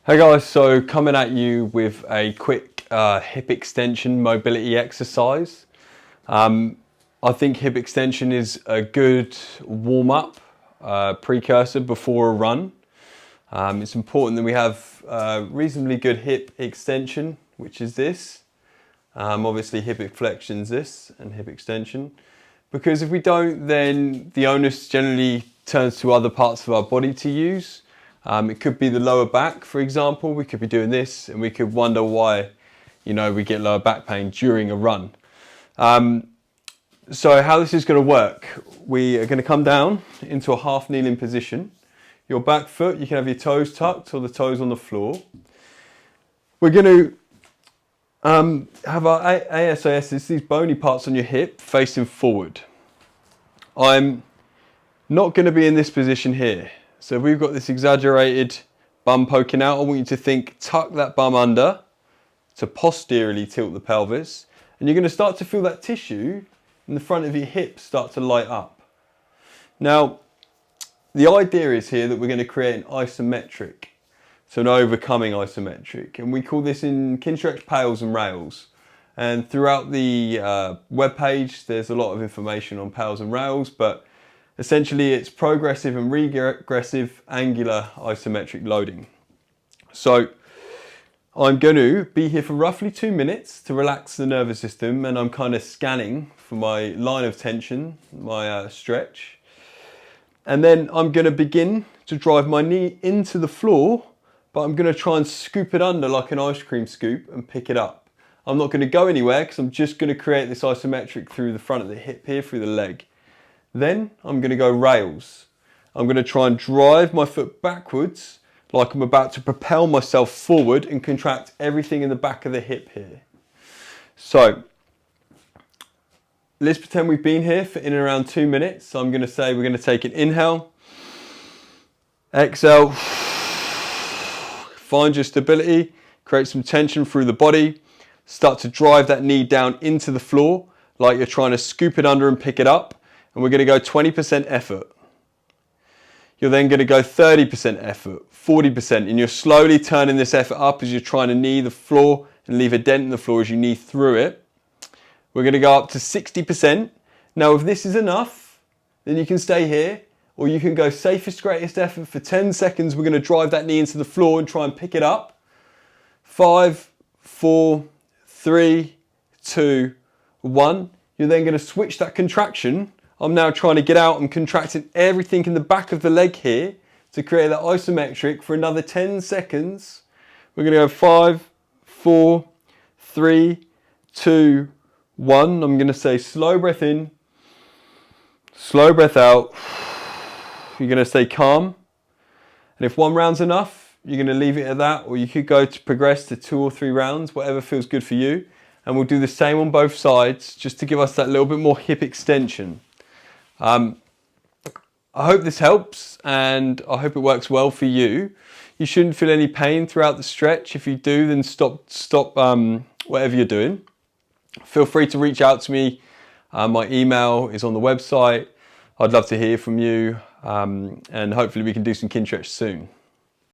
Hey guys, so coming at you with a quick hip extension mobility exercise. I think hip extension is a good warm-up precursor before a run. It's important that we have reasonably good hip extension, which is this. Obviously hip flexion is this, and hip extension. Because if we don't, then the onus generally turns to other parts of our body to use. It could be the lower back, for example. We could be doing this and we could wonder why, we get lower back pain during a run. So how this is going to work, we are going to come down into a half kneeling position. Your back foot, you can have your toes tucked or the toes on the floor. We're going to have our ASIS, these bony parts on your hip, facing forward. I'm not going to be in this position here. So we've got this exaggerated bum poking out. I want you to think, tuck that bum under to posteriorly tilt the pelvis. And you're going to start to feel that tissue in the front of your hips start to light up. Now, the idea is here that we're going to create an isometric. So an overcoming isometric. And we call this in Kinstretch pails and rails. And throughout the webpage, there's a lot of information on pails and rails, but essentially it's progressive and regressive angular isometric loading. So I'm going to be here for roughly 2 minutes to relax the nervous system, and I'm kind of scanning for my line of tension, my stretch. And then I'm going to begin to drive my knee into the floor, but I'm going to try and scoop it under like an ice cream scoop and pick it up. I'm not going to go anywhere because I'm just going to create this isometric through the front of the hip here, through the leg. Then I'm going to go rails. I'm going to try and drive my foot backwards like I'm about to propel myself forward and contract everything in the back of the hip here. So let's pretend we've been here for in and around 2 minutes. So I'm going to say we're going to take an inhale, exhale, find your stability, create some tension through the body, start to drive that knee down into the floor like you're trying to scoop it under and pick it up. And we're going to go 20% effort. You're then going to go 30% effort, 40%, and you're slowly turning this effort up as you're trying to knee the floor and leave a dent in the floor as you knee through it. We're going to go up to 60%. Now, if this is enough, then you can stay here, or you can go safest, greatest effort for 10 seconds. We're going to drive that knee into the floor and try and pick it up. 5, 4, 3, 2, 1. You're then going to switch that contraction. I'm now trying to get out and contracting everything in the back of the leg here to create that isometric for another 10 seconds. We're going to go 5, 4, 3, 2, 1. I'm going to say slow breath in, slow breath out. You're going to stay calm. And if 1 round's enough, you're going to leave it at that, or you could go to progress to 2 or 3 rounds, whatever feels good for you. And we'll do the same on both sides just to give us that little bit more hip extension. I hope this helps, and I hope it works well for you. You shouldn't feel any pain throughout the stretch. If you do, then stop whatever you're doing. Feel free to reach out to me. My email is on the website. I'd love to hear from you, and hopefully we can do some Kinstretch soon.